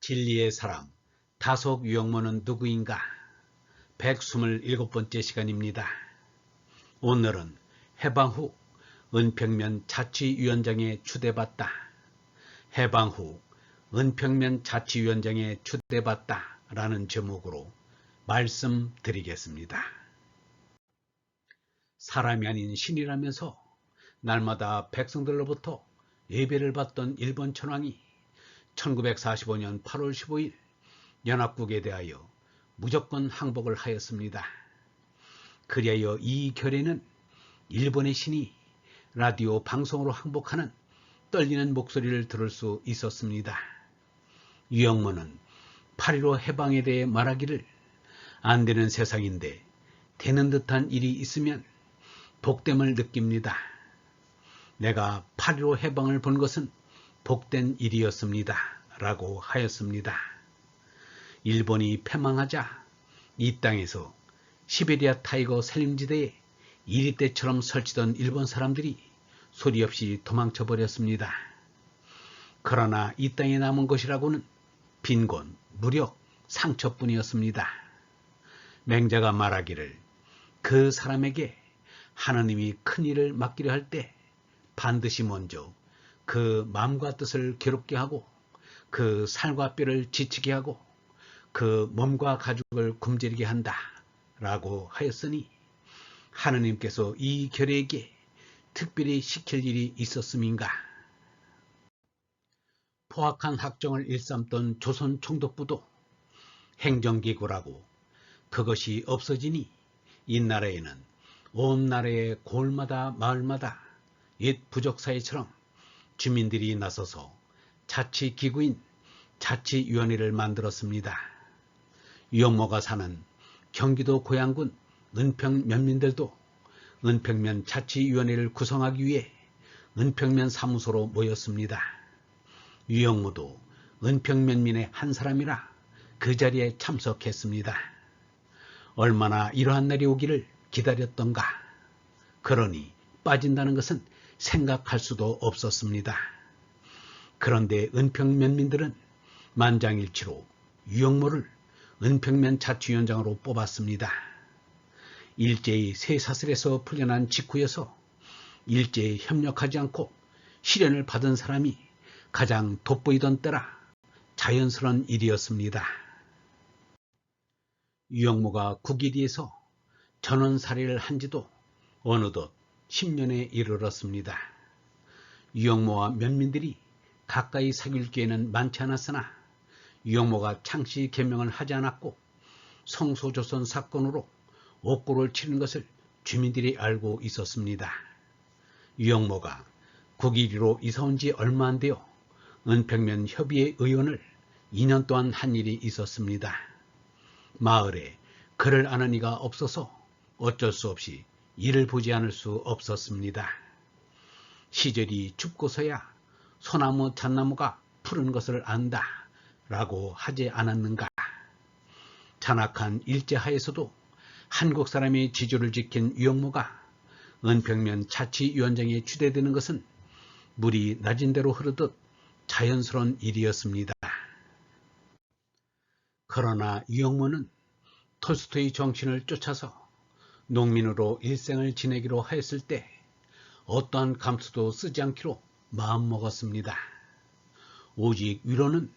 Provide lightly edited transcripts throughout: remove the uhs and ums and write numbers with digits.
진리의 사람, 다속 유영모는 누구인가? 127번째 시간입니다. 오늘은 해방 후 은평면 자치위원장에 추대받다. 해방 후 은평면 자치위원장에 추대받다 라는 제목으로 말씀드리겠습니다. 사람이 아닌 신이라면서 날마다 백성들로부터 예배를 받던 일본 천황이 1945년 8월 15일 연합국에 대하여 무조건 항복을 하였습니다. 그리하여 이 결에는 일본의 신이 라디오 방송으로 항복하는 떨리는 목소리를 들을 수 있었습니다. 유영모는 8.15 해방에 대해 말하기를 안 되는 세상인데 되는 듯한 일이 있으면 복됨을 느낍니다. 내가 8.15 해방을 본 것은 복된 일이었습니다. 라고 하였습니다. 일본이 패망하자 이 땅에서 시베리아 타이거 산림지대에 이리떼처럼 설치던 일본 사람들이 소리 없이 도망쳐 버렸습니다. 그러나 이 땅에 남은 것이라고는 빈곤, 무력, 상처뿐이었습니다. 맹자가 말하기를 그 사람에게 하나님이 큰 일을 맡기려 할 때 반드시 먼저 그 마음과 뜻을 괴롭게 하고 그 살과 뼈를 지치게 하고 그 몸과 가죽을 굶주리게 한다 라고 하였으니 하느님께서 이 결에게 특별히 시킬 일이 있었음인가. 포악한 학정을 일삼던 조선 총독부도 행정기구라고 그것이 없어지니 이 나라에는 온 나라의 골마다 마을마다 옛 부족사회처럼 주민들이 나서서 자치기구인 자치위원회를 만들었습니다. 유영모가 사는 경기도 고양군 은평 면민들도 은평면 자치위원회를 구성하기 위해 은평면 사무소로 모였습니다. 유영모도 은평면민의 한 사람이라 그 자리에 참석했습니다. 얼마나 이러한 날이 오기를 기다렸던가. 그러니 빠진다는 것은 생각할 수도 없었습니다. 그런데 은평면민들은 만장일치로 유영모를 은평면 자치위원장으로 뽑았습니다. 일제히 쇠사슬에서 풀려난 직후여서 일제에 협력하지 않고 시련을 받은 사람이 가장 돋보이던 때라 자연스러운 일이었습니다. 유영모가 국일위에서 전원 살해를 한 지도 어느덧 10년에 이르렀습니다. 유영모와 면민들이 가까이 사귈 기회는 많지 않았으나 유영모가 창씨 개명을 하지 않았고 성소조선 사건으로 옥고를 치른 것을 주민들이 알고 있었습니다. 유영모가 국일위로 이사온 지 얼마 안 되어 은평면 협의회 의원을 2년 동안 한 일이 있었습니다. 마을에 그를 아는 이가 없어서 어쩔 수 없이 이를 보지 않을 수 없었습니다. 시절이 춥고서야 소나무 잣나무가 푸른 것을 안다 라고 하지 않았는가. 잔악한 일제하에서도 한국 사람의 지조를 지킨 유영모가 은평면 자치위원장에 추대되는 것은 물이 낮은 대로 흐르듯 자연스러운 일이었습니다. 그러나 유영모는 톨스토이 정신을 쫓아서 농민으로 일생을 지내기로 하였을 때 어떠한 감수도 쓰지 않기로 마음먹었습니다. 오직 위로는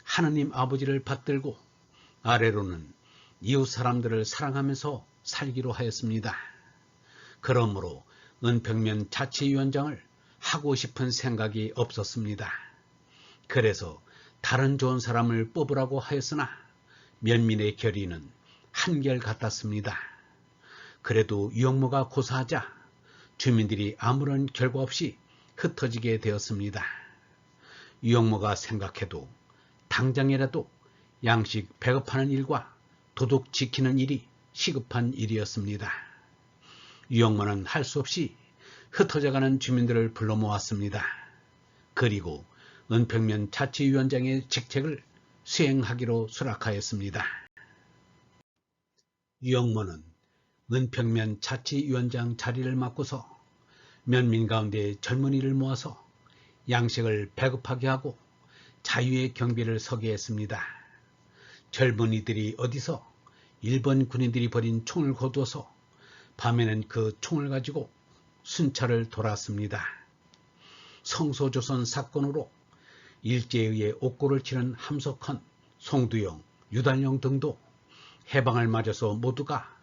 하느님 아버지를 받들고 아래로는 이웃 사람들을 사랑하면서 살기로 하였습니다. 그러므로 은평면 자치위원장을 하고 싶은 생각이 없었습니다. 그래서 다른 좋은 사람을 뽑으라고 하였으나 면민의 결의는 한결같았습니다. 그래도 유영모가 고사하자 주민들이 아무런 결과 없이 흩어지게 되었습니다. 유영모가 생각해도 당장이라도 양식 배급하는 일과 도둑 지키는 일이 시급한 일이었습니다. 유영모는 할 수 없이 흩어져가는 주민들을 불러 모았습니다. 그리고 은평면 자치위원장의 직책을 수행하기로 수락하였습니다. 유영모는 은평면 자치위원장 자리를 맡고서 면민 가운데 젊은이를 모아서 양식을 배급하게 하고 자유의 경비를 서게 했습니다. 젊은이들이 어디서 일본 군인들이 버린 총을 거두어서 밤에는 그 총을 가지고 순찰을 돌았습니다. 성소조선 사건으로 일제에 의해 옥고를 치른 함석헌, 송두영, 유달령 등도 해방을 맞아서 모두가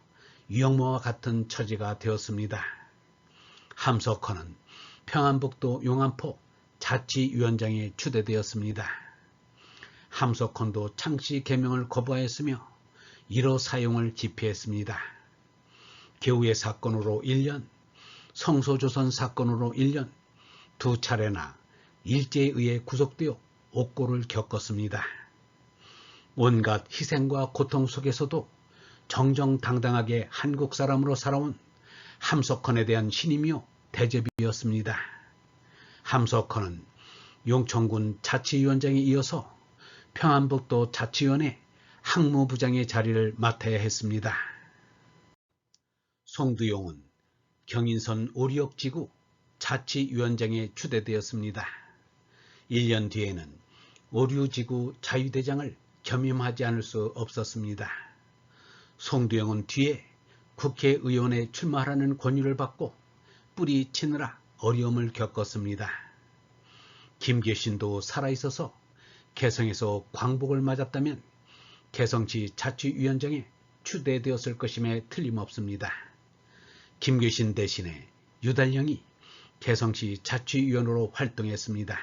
유영모와 같은 처지가 되었습니다. 함석헌은 평안북도 용안포 자치위원장에 추대되었습니다. 함석헌도 창씨 개명을 거부하였으며 1호 사용을 기피했습니다. 개우의 사건으로 1년, 성소조선 사건으로 1년, 두 차례나 일제에 의해 구속되어 옥고를 겪었습니다. 온갖 희생과 고통 속에서도 정정당당하게 한국 사람으로 살아온 함석헌에 대한 신임이요 대접이었습니다. 함석헌은 용천군 자치위원장에 이어서 평안북도 자치위원회 항무부장의 자리를 맡아야 했습니다. 송두용은 경인선 오리역지구 자치위원장에 추대되었습니다. 1년 뒤에는 오류지구 자유대장을 겸임하지 않을 수 없었습니다. 송두영은 뒤에 국회의원에 출마하라는 권유를 받고 뿌리 치느라 어려움을 겪었습니다. 김계신도 살아있어서 개성에서 광복을 맞았다면 개성시 자치위원장에 추대되었을 것임에 틀림없습니다. 김계신 대신에 유달령이 개성시 자치위원으로 활동했습니다.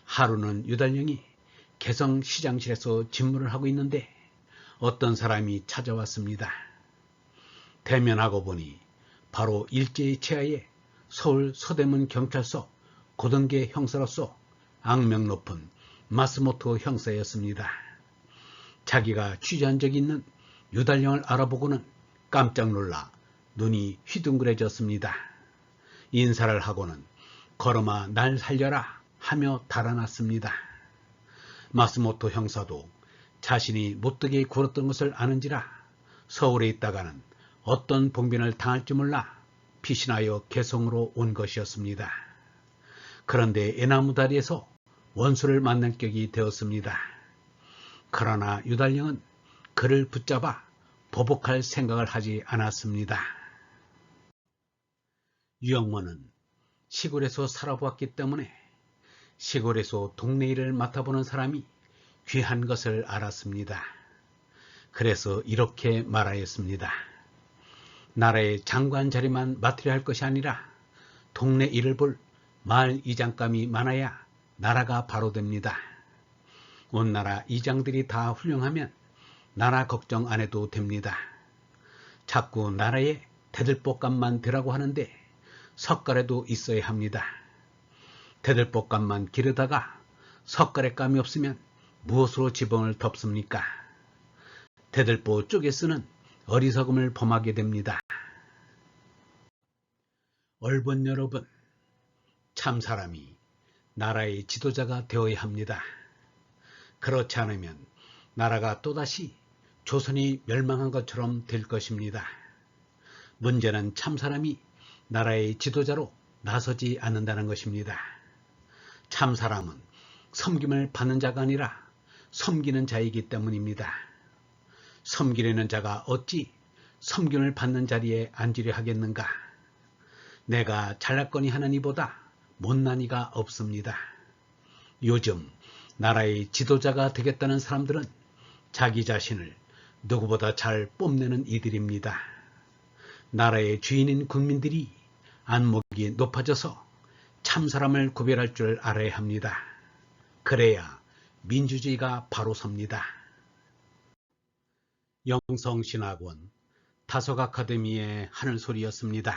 하루는 유달령이 개성시장실에서 집무를 하고 있는데 어떤 사람이 찾아왔습니다. 대면하고 보니 바로 일제의 체하에 서울 서대문 경찰서 고등계 형사로서 악명 높은 마스모토 형사였습니다. 자기가 취재한 적이 있는 유달령을 알아보고는 깜짝 놀라 눈이 휘둥그레졌습니다. 인사를 하고는 걸어마 날 살려라 하며 달아났습니다. 마스모토 형사도 자신이 못되게 굴었던 것을 아는지라 서울에 있다가는 어떤 봉변을 당할지 몰라 피신하여 개성으로 온 것이었습니다. 그런데 애나무다리에서 원수를 만날 격이 되었습니다. 그러나 유달령은 그를 붙잡아 보복할 생각을 하지 않았습니다. 유영모는 시골에서 살아보았기 때문에 시골에서 동네 일을 맡아보는 사람이 귀한 것을 알았습니다. 그래서 이렇게 말하였습니다. 나라의 장관 자리만 맡으려 할 것이 아니라 동네 일을 볼 마을 이장감이 많아야 나라가 바로 됩니다. 온 나라 이장들이 다 훌륭하면 나라 걱정 안 해도 됩니다. 자꾸 나라에 대들보감만 되라고 하는데 석가래도 있어야 합니다. 대들보감만 기르다가 석가래감이 없으면 무엇으로 지붕을 덮습니까? 대들보 쪼개 쓰는 어리석음을 범하게 됩니다. 얼본 여러분, 참 사람이 나라의 지도자가 되어야 합니다. 그렇지 않으면 나라가 또다시 조선이 멸망한 것처럼 될 것입니다. 문제는 참 사람이 나라의 지도자로 나서지 않는다는 것입니다. 참 사람은 섬김을 받는 자가 아니라 섬기는 자이기 때문입니다. 섬기려는 자가 어찌 섬김을 받는 자리에 앉으려 하겠는가? 내가 잘났거니 하는 이보다 못난 이가 없습니다. 요즘 나라의 지도자가 되겠다는 사람들은 자기 자신을 누구보다 잘 뽐내는 이들입니다. 나라의 주인인 국민들이 안목이 높아져서 참 사람을 구별할 줄 알아야 합니다. 그래야 민주주의가 바로 섭니다. 영성신학원 다속 아카데미의 하늘소리였습니다.